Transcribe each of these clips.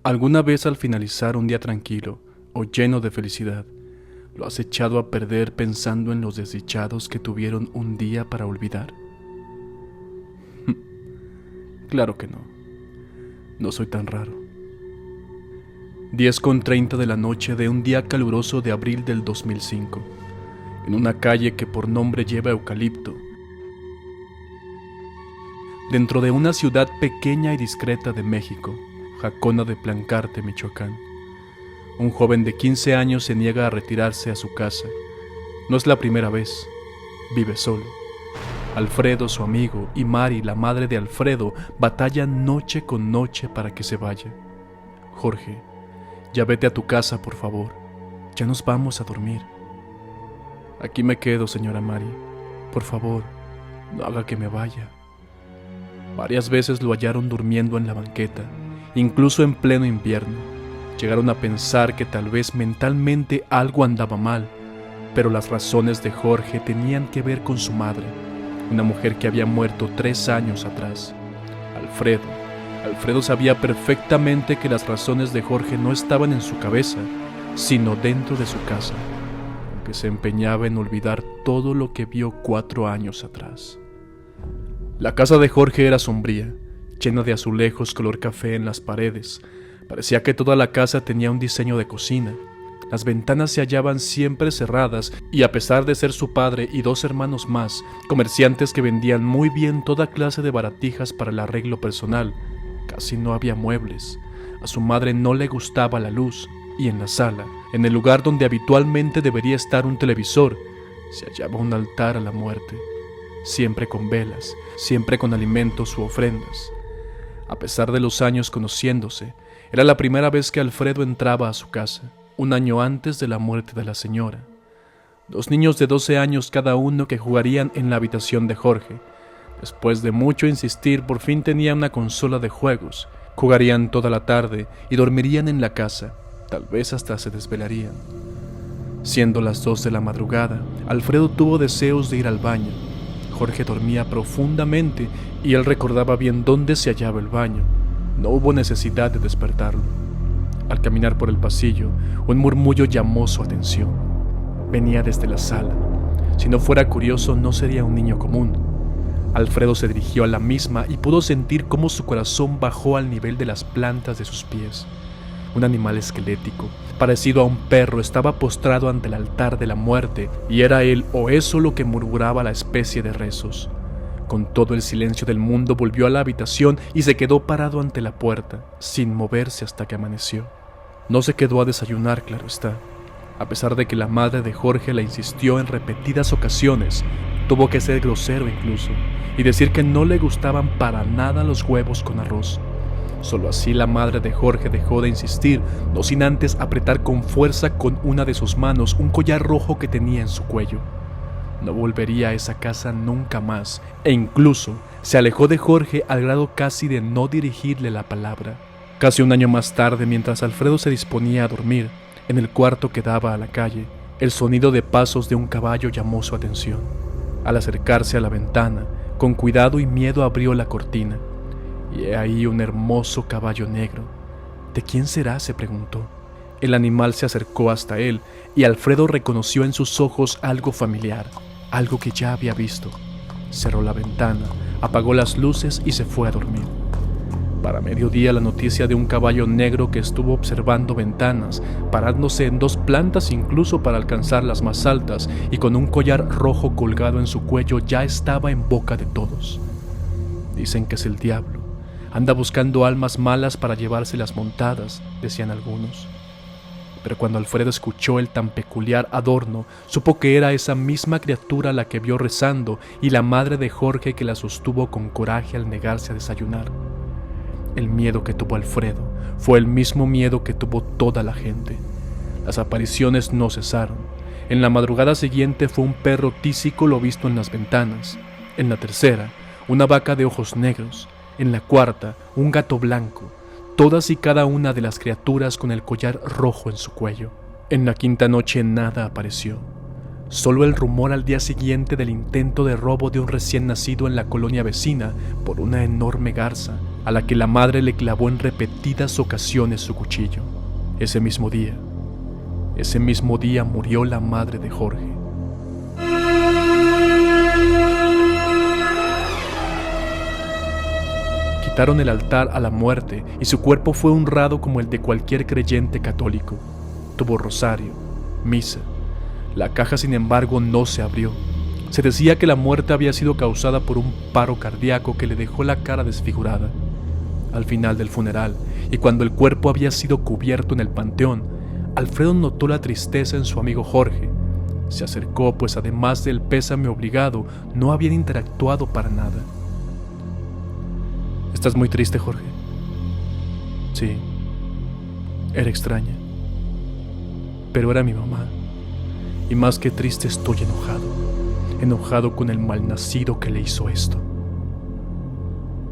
¿Alguna vez al finalizar un día tranquilo o lleno de felicidad, lo has echado a perder pensando en los desdichados que tuvieron un día para olvidar? Claro que no. No soy tan raro. 10:30 de la noche de un día caluroso de abril del 2005, en una calle que por nombre lleva Eucalipto, dentro de una ciudad pequeña y discreta de México, Jacona de Plancarte, Michoacán. Un joven de 15 años se niega a retirarse a su casa. No es la primera vez. Vive solo. Alfredo, su amigo, y Mari, la madre de Alfredo, batallan noche con noche para que se vaya. Jorge, ya vete a tu casa, por favor. Ya nos vamos a dormir. Aquí me quedo, señora Mari. Por favor, no haga que me vaya. Varias veces lo hallaron durmiendo en la banqueta, incluso en pleno invierno. Llegaron a pensar que tal vez mentalmente algo andaba mal, pero las razones de Jorge tenían que ver con su madre, una mujer que había muerto 3 años atrás. Alfredo sabía perfectamente que las razones de Jorge no estaban en su cabeza, sino dentro de su casa, aunque se empeñaba en olvidar todo lo que vio 4 años atrás. La casa de Jorge era sombría, llena de azulejos color café en las paredes. Parecía que toda la casa tenía un diseño de cocina. Las ventanas se hallaban siempre cerradas y, a pesar de ser su padre y 2 hermanos más, comerciantes que vendían muy bien toda clase de baratijas para el arreglo personal, casi no había muebles. A su madre no le gustaba la luz y en la sala, en el lugar donde habitualmente debería estar un televisor, se hallaba un altar a la muerte, siempre con velas, siempre con alimentos u ofrendas. A pesar de los años conociéndose, era la primera vez que Alfredo entraba a su casa, un año antes de la muerte de la señora. 2 niños de 12 años cada uno que jugarían en la habitación de Jorge. Después de mucho insistir, por fin tenían una consola de juegos. Jugarían toda la tarde y dormirían en la casa, tal vez hasta se desvelarían. Siendo las 2 de la madrugada, Alfredo tuvo deseos de ir al baño. Jorge dormía profundamente y él recordaba bien dónde se hallaba el baño. No hubo necesidad de despertarlo. Al caminar por el pasillo, un murmullo llamó su atención. Venía desde la sala. Si no fuera curioso, no sería un niño común. Alfredo se dirigió a la misma y pudo sentir cómo su corazón bajó al nivel de las plantas de sus pies. Un animal esquelético, parecido a un perro, estaba postrado ante el altar de la muerte, y era él o eso lo que murmuraba la especie de rezos. Con todo el silencio del mundo volvió a la habitación y se quedó parado ante la puerta, sin moverse hasta que amaneció. No se quedó a desayunar, claro está. A pesar de que la madre de Jorge le insistió en repetidas ocasiones, tuvo que ser grosero incluso, y decir que no le gustaban para nada los huevos con arroz. Solo así la madre de Jorge dejó de insistir, no sin antes apretar con fuerza con una de sus manos un collar rojo que tenía en su cuello. No volvería a esa casa nunca más, e incluso se alejó de Jorge al grado casi de no dirigirle la palabra. Casi un año más tarde, mientras Alfredo se disponía a dormir, en el cuarto que daba a la calle, el sonido de pasos de un caballo llamó su atención. Al acercarse a la ventana, con cuidado y miedo abrió la cortina, y he ahí un hermoso caballo negro. ¿De quién será?, se preguntó. El animal se acercó hasta él, y Alfredo reconoció en sus ojos algo familiar, algo que ya había visto. Cerró la ventana, apagó las luces y se fue a dormir. Para mediodía, la noticia de un caballo negro que estuvo observando ventanas, parándose en 2 plantas incluso para alcanzar las más altas, y con un collar rojo colgado en su cuello, ya estaba en boca de todos. Dicen que es el diablo. Anda buscando almas malas para llevárselas montadas, decían algunos. Pero cuando Alfredo escuchó el tan peculiar adorno, supo que era esa misma criatura la que vio rezando y la madre de Jorge que la sostuvo con coraje al negarse a desayunar. El miedo que tuvo Alfredo fue el mismo miedo que tuvo toda la gente. Las apariciones no cesaron. En la madrugada siguiente fue un perro tísico lo visto en las ventanas. En la tercera, una vaca de ojos negros. En la cuarta, un gato blanco. Todas y cada una de las criaturas con el collar rojo en su cuello. En la quinta noche nada apareció. Solo el rumor al día siguiente del intento de robo de un recién nacido en la colonia vecina por una enorme garza, a la que la madre le clavó en repetidas ocasiones su cuchillo. Ese mismo día murió la madre de Jorge. Quitaron el altar a la muerte y su cuerpo fue honrado como el de cualquier creyente católico. Tuvo rosario, misa. La caja, sin embargo, no se abrió. Se decía que la muerte había sido causada por un paro cardíaco que le dejó la cara desfigurada. Al final del funeral, y cuando el cuerpo había sido cubierto en el panteón, Alfredo notó la tristeza en su amigo Jorge. Se acercó, pues además del pésame obligado, no habían interactuado para nada. ¿Estás muy triste, Jorge? Sí, era extraña, pero era mi mamá. Y más que triste, estoy enojado con el malnacido que le hizo esto.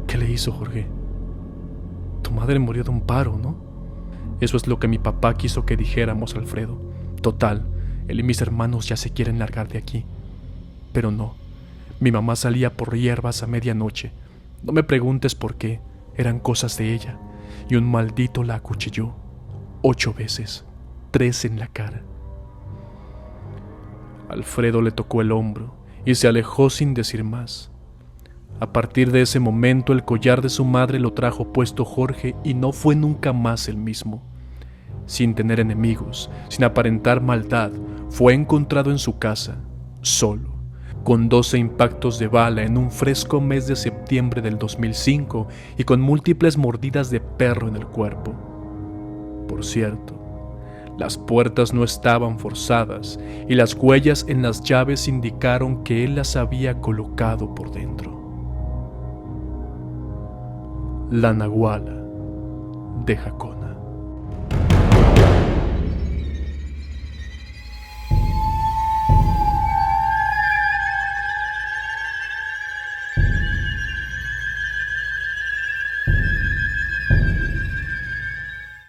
¿Qué le hizo, Jorge? Tu madre murió de un paro, ¿no? Eso es lo que mi papá quiso que dijéramos, Alfredo. Total, él y mis hermanos ya se quieren largar de aquí. Pero no, mi mamá salía por hierbas a medianoche. No me preguntes por qué, eran cosas de ella. Y un maldito la acuchilló 8 veces, 3 en la cara. Alfredo le tocó el hombro y se alejó sin decir más. A partir de ese momento el collar de su madre lo trajo puesto Jorge y no fue nunca más el mismo. Sin tener enemigos, sin aparentar maldad, fue encontrado en su casa, solo, con 12 impactos de bala en un fresco mes de septiembre del 2005 y con múltiples mordidas de perro en el cuerpo. Por cierto, las puertas no estaban forzadas y las huellas en las llaves indicaron que él las había colocado por dentro. La Nahuala de Jacona.